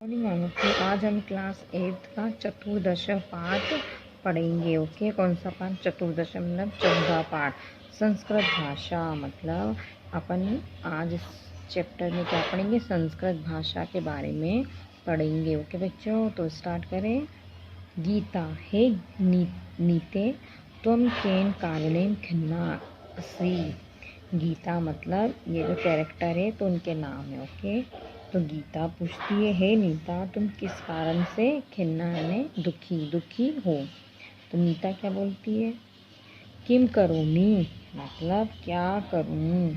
Okay, आज हम class 8 का चतुर्दश पाठ पढ़ेंगे। ओके, कौन सा पाठ? चतुर्दश मतलब 14 पाठ। संस्कृत भाषा मतलब अपन आज इस चैप्टर में क्या पढ़ेंगे? संस्कृत भाषा के बारे में पढ़ेंगे। ओके बच्चों, तो स्टार्ट करें। गीता हे नीते त्वम केन कारणेन खिन्नासि। गीता मतलब ये जो कैरेक्टर है तो उनके नाम है। ओके, तो गीता पूछती है, हे नीता तुम किस कारण से खिन्ना यानी दुखी हो? तो नीता क्या बोलती है? किम करोमि मतलब क्या करूं?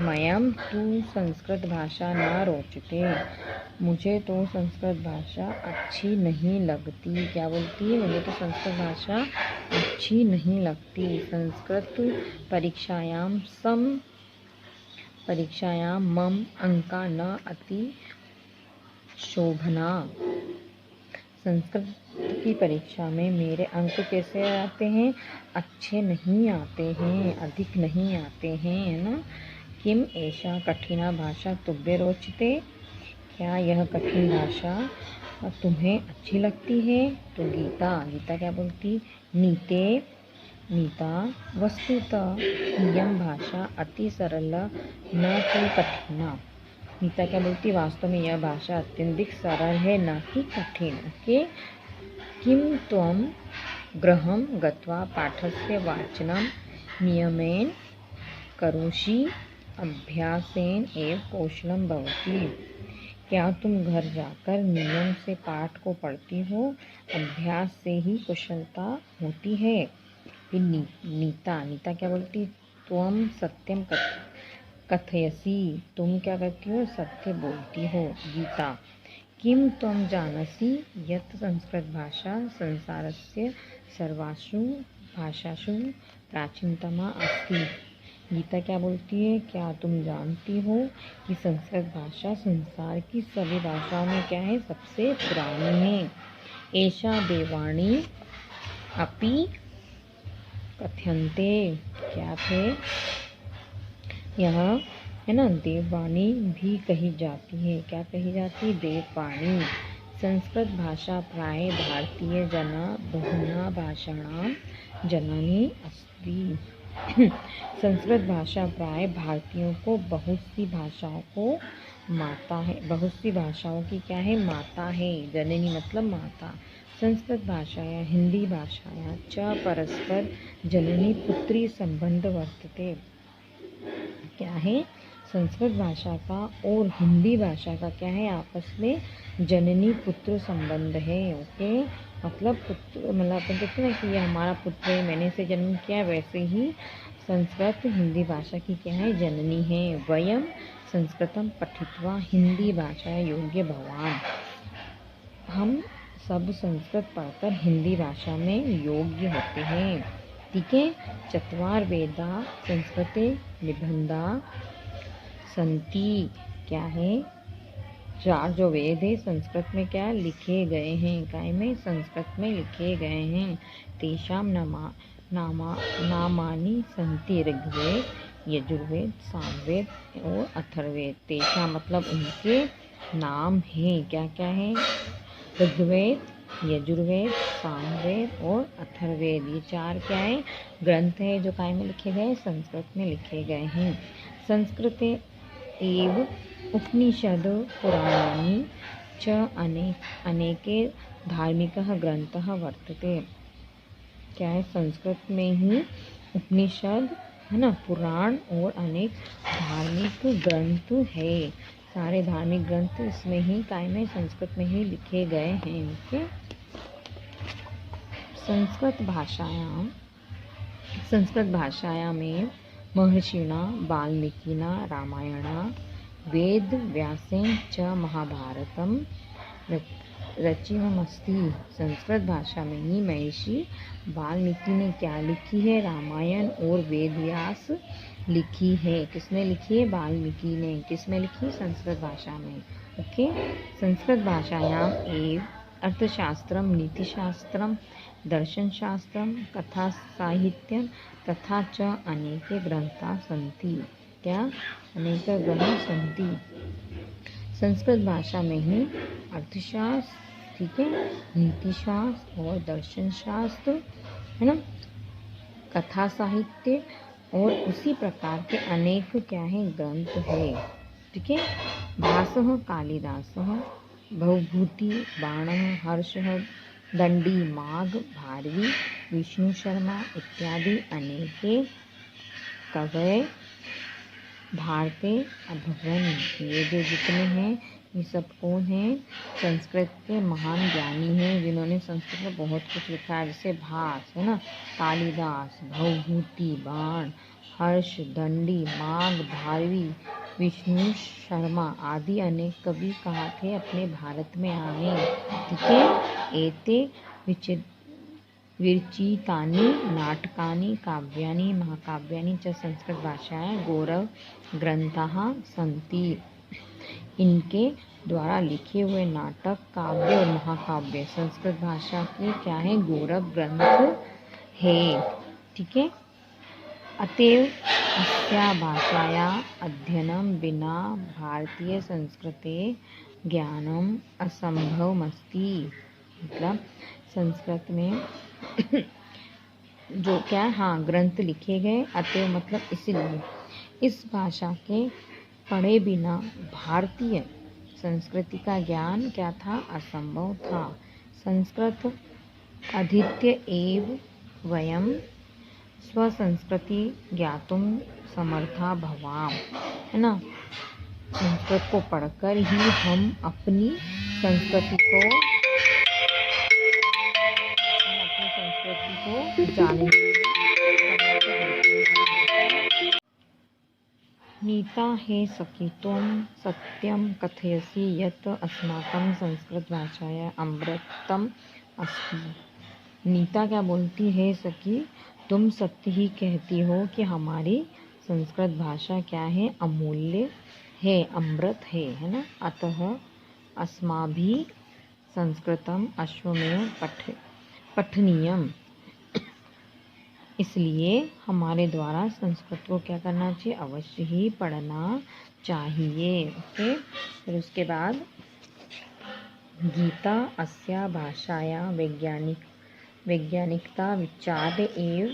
मयम तू संस्कृत भाषा न रोचते, मुझे तो संस्कृत भाषा अच्छी नहीं लगती। क्या बोलती है? मुझे तो संस्कृत भाषा अच्छी नहीं लगती। संस्कृत परीक्षायां मम अंका न अति शोभना। संस्कृत की परीक्षा में मेरे अंक कैसे आते हैं? अच्छे नहीं आते हैं, अधिक नहीं आते हैं, है ना। किम एषा कठिना भाषा तुभ्य रोचते, क्या यह कठिन भाषा तुम्हें अच्छी लगती है? तो गीता क्या बोलती? नीता वस्तुतः इयं भाषा अति सरला न कि कठिना। नीता क्या बोलती? वास्तव में यह भाषा अत्यधिक सरल है, न कि कठिन। ओके, किम त्वं गृहं गत्वा पाठस्य वाचनं नियमेन करोषि, अभ्यासेन एव कौशलं भवति। क्या तुम घर जाकर नियम से पाठ को पढ़ती हो? अभ्यास से ही कुशलता होती है। फिर नीता क्या बोलती? त्वं सत्यम कथयसि, तुम क्या करती हो? सत्य बोलती हो। गीता किम त्वं जानसि यत् संस्कृत भाषा संसारस्य सर्वासु भाषासु प्राचीनतमा अस्ति। गीता क्या बोलती है? क्या तुम जानती हो कि संस्कृत भाषा संसार की सभी भाषाओं में क्या है? सबसे पुरानी है। एषा देवाणी अपि कथ्यन्ते, क्या थे? यह है ना, देववाणी भी कही जाती है। क्या कही जाती? देववाणी। संस्कृत भाषा प्राय भारतीय जना बहुना भाषाणां जननी अस्ति। संस्कृत भाषा प्राय भारतीयों को बहुत सी भाषाओं को माता है, बहुत सी भाषाओं की क्या है? माता है। जननी मतलब माता। संस्कृत भाषाया हिंदी भाषाया च परस्पर जननी पुत्री संबंध वर्तते। क्या है? संस्कृत भाषा का और हिंदी भाषा का क्या है? आपस में जननी पुत्र संबंध है। ओके, मतलब पुत्र मतलब अपन कहते हैं ना कि ये हमारा पुत्र है, मैंने इसे जन्म किया, वैसे ही संस्कृत हिंदी भाषा की क्या है? जननी है। वयम संस्कृतम पठित्वा हिंदी भाषा योग्य भवान, हम सब संस्कृत पढ़कर हिंदी भाषा में योग्य होते हैं। ठीक है। चत्वार वेदा संस्कृते निबंधा संति, क्या है? 4 जो वेद है संस्कृत में क्या लिखे गए हैं? काय में? संस्कृत में लिखे गए हैं। तेषाम नामानि संति ऋग्वेद, यजुर्वेद, सामवेद और अथर्ववेद। तेषाम मतलब उनके नाम हैं। क्या क्या है? ऋग्वेद, यजुर्वेद, सामवेद और अथर्ववेद। ये 4 क्या है? ग्रंथ है जो काय में लिखे गए? संस्कृत में लिखे गए हैं। संस्कृते एव उपनिषद पुराणानि च अनेके धार्मिकः ग्रंथः वर्तते। क्या है? संस्कृत में ही उपनिषद है ना, पुराण और अनेक धार्मिक ग्रंथ है। सारे धार्मिक ग्रंथ इसमें ही काय में? संस्कृत में ही लिखे गए हैं। ओके, संस्कृत भाषायां में महर्षिणा वाल्मीकिना रामायणा वेद व्यासेन च महाभारतम रचितमस्ति। संस्कृत भाषा में ही महर्षि वाल्मीकि ने क्या लिखी है? रामायण और वेद व्यास लिखी है। किसने लिखी है? वाल्मीकि ने। किसमें लिखी? संस्कृत भाषा में। ओके, संस्कृत भाषायां एव अर्थशास्त्रम, नीतिशास्त्रम, दर्शनशास्त्रम, कथा साहित्यम तथा च अनेके ग्रंथा सन्ति। क्या? अनेक ग्रंथ सन्ति। संस्कृत भाषा में ही अर्थशास्त्र, ठीक है, नीतिशास्त्र और दर्शन शास्त्र, है ना, कथा साहित्य और उसी प्रकार के अनेक क्या है ग्रंथ है, ठीक है। भासः कालिदासः, भवभूति बाणः, हर्षः, दंडी, माघ, भारवी, विष्णु शर्मा इत्यादि अनेके कवय भारते अभवन। ये जो जितने हैं ये सब कौन हैं? संस्कृत के महान ज्ञानी हैं जिन्होंने संस्कृत में बहुत कुछ लिखा है, जैसे भास, है ना, कालिदास, भवभूति, बाण, हर्ष, दंडी, माघ, भारवी, विष्णु शर्मा आदि अनेक कवि कहाँ थे? अपने भारत में आए, ठीक है। एते विरचितानि नाटकानि काव्यानि महाकाव्यानि च संस्कृत भाषायां गौरव ग्रंथाः सन्ति। इनके द्वारा लिखे हुए नाटक, काव्य और महाकाव्य संस्कृत भाषा के क्या है? गौरव ग्रंथ है, ठीक है। अतएव अस्या भाषाया अध्ययनं विना भारतीय संस्कृते ज्ञानम असंभवमस्ति। मतलब संस्कृत में जो क्या, हाँ, ग्रंथ लिखे गए, अतएव मतलब इसलिए इस भाषा के पढ़े बिना भारतीय संस्कृति का ज्ञान क्या था? असंभव था। संस्कृत अधीत्य एव वयं स्वसंस्कृति ज्ञातुं समर्था भवाम, है ना। संस्कृत को पढ़कर ही हम अपनी संस्कृति को जानेंगे। नीता हे सखी त्वं सत्यं कथयसि यत् अस्माकं संस्कृत भाषाया अमृतम अस्ति। नीता क्या बोलती है? सखी तुम सत्य ही कहती हो कि हमारी संस्कृत भाषा क्या है? अमूल्य है, अमृत है ना। अतः अस्माभिः संस्कृतम अश्वमेव पठनीयम। इसलिए हमारे द्वारा संस्कृत को क्या करना चाहिए? अवश्य ही पढ़ना चाहिए। ओके, फिर उसके बाद गीता अस्या भाषाया वैज्ञानिकता विचार एव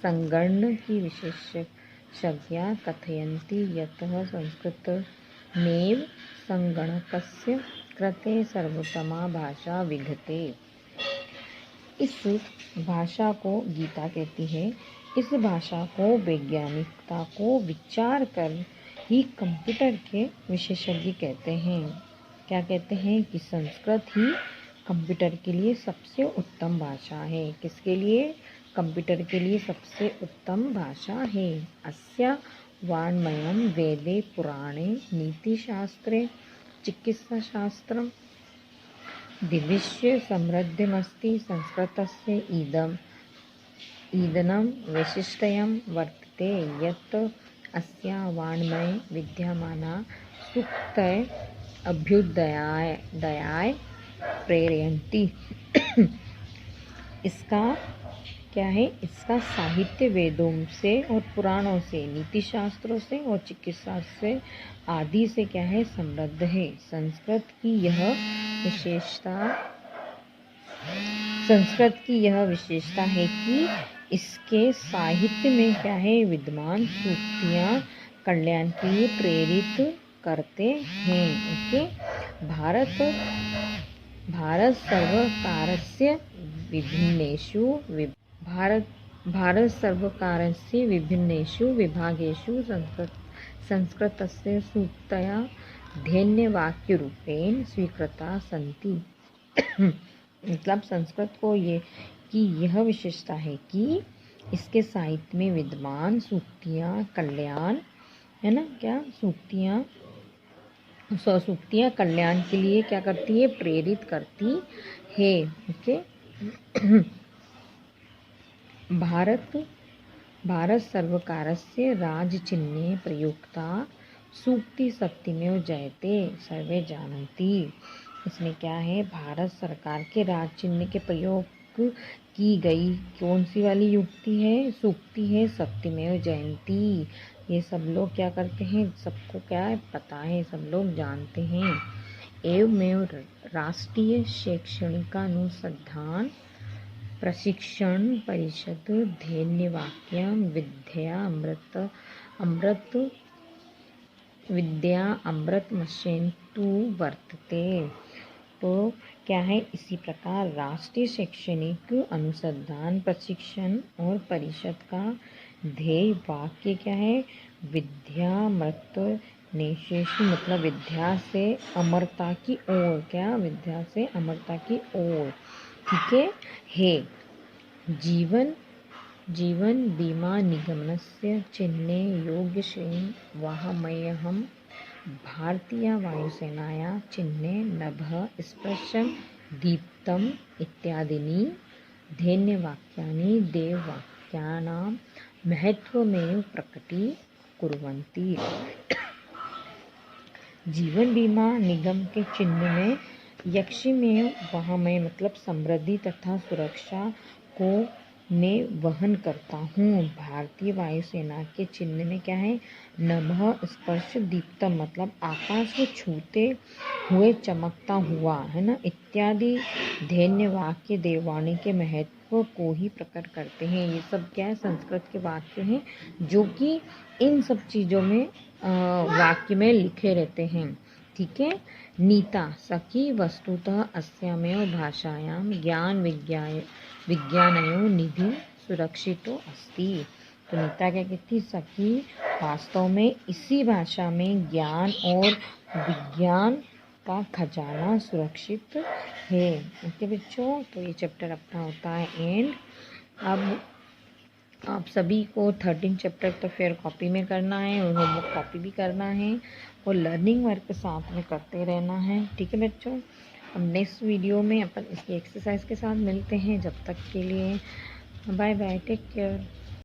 संगणन की विशेषज्ञा कथयन्ति यतः संस्कृतमेव संगणकस्य कृते सर्वोत्तमा भाषा विद्यते। इस भाषा को गीता कहती है, इस भाषा को वैज्ञानिकता को विचार कर ही कंप्यूटर के विशेषज्ञ कहते हैं। क्या कहते हैं? कि संस्कृत ही कंप्यूटर के लिए सबसे उत्तम भाषा है। किसके लिए? कंप्यूटर के लिए सबसे उत्तम भाषा है। अस्या वाङ्मयं वेदे पुराणे नीतिशास्त्रे चिकित्साशास्त्रं दिविश्य समृद्धमस्ति। संस्कृतस्य इदं वैशिष्ट्यं वर्तते यत् अस्या वाङ्मये विद्यमाना सूक्तय अभ्युदयाय प्रेरयन्ति। इसका क्या है? इसका साहित्य वेदों से और पुराणों से, नीति शास्त्रों से और चिकित्सा से आदि से क्या है? समृद्ध है। संस्कृत की यह विशेषता है कि इसके साहित्य में क्या है? विद्यमान सूक्तियाँ कल्याण के लिए प्रेरित करते हैं। ओके, भारत सर्वकारस्य विभिन्नेषु विभागेषु संस्कृतस्य सूक्तया ध्येयवाक्यरूपेण स्वीकृता सन्ति। मतलब संस्कृत को यह विशेषता है कि इसके साहित्य में विद्यमान सूक्तियाँ कल्याण, है ना, क्या सूक्तियाँ कल्याण के लिए क्या करती है? प्रेरित करती है। ओके, भारत सर्वकारस्य राजचिह्ने प्रयुक्ता सूक्ति सत्यमेव जयते सर्वे जानन्ति। इसमें क्या है? भारत सरकार के राज चिन्ह के प्रयोग की गई कौन सी वाली युक्ति है? सूक्ति है, सत्यमेव जयंती, ये सब लोग क्या करते हैं, सबको क्या है पता है, सब लोग जानते हैं। एवमेव राष्ट्रीय शैक्षणिकानुसंधान प्रशिक्षण परिषद ध्येयवाक्यं विद्या अमृतमश्यन्तु वर्तते। तो क्या है, इसी प्रकार राष्ट्रीय शैक्षणिक अनुसंधान प्रशिक्षण और परिषद का ध्येय वाक्य क्या है, विद्यामृत नेशेषु, मतलब विद्या से अमरता की ओर, क्या विद्या से अमरता की ओर, ठीक है। जीवन बीमा निगमनस्य चिह्ने योग्यश्रेणीं वाहमह्यहं भारतीय वायुसेनाया चिह्ने नभः स्पर्शं दीप्तम् इत्यादीनि ध्येयवाक्यानि देववाक्यानां महत्वमेव प्रकटीकुर्वन्ति। जीवन बीमा निगम के चिन्ह में यक्षमेव वहमय, मतलब समृद्धि तथा सुरक्षा को मैं वहन करता हूँ। भारतीय वायुसेना के चिन्ह में क्या है, नभः स्पर्श दीप्तम, मतलब आकाश को छूते हुए चमकता हुआ, है ना, इत्यादि ध्येय वाक्य देववाणी के महत्व को ही प्रकट करते हैं। ये सब क्या है, संस्कृत के वाक्य हैं जो कि इन सब चीज़ों में वाक्य में लिखे रहते हैं, ठीक है। नीता सखी वस्तुतः अस्यामेव भाषायां ज्ञान विज्ञानयो निधि सुरक्षितो अस्ति। तो नीता क्या कहती, सखी वास्तव में इसी भाषा में ज्ञान और विज्ञान का खजाना सुरक्षित है। ओके बच्चों, तो ये चैप्टर अपना होता है एंड। अब आप सभी को 13 चैप्टर तो फिर कॉपी में करना है और होमवर्क कॉपी भी करना है और लर्निंग वर्क साथ में करते रहना है, ठीक है बच्चों। अब नेक्स्ट वीडियो में अपन इसकी एक्सरसाइज के साथ मिलते हैं। जब तक के लिए बाय बाय, टेक केयर।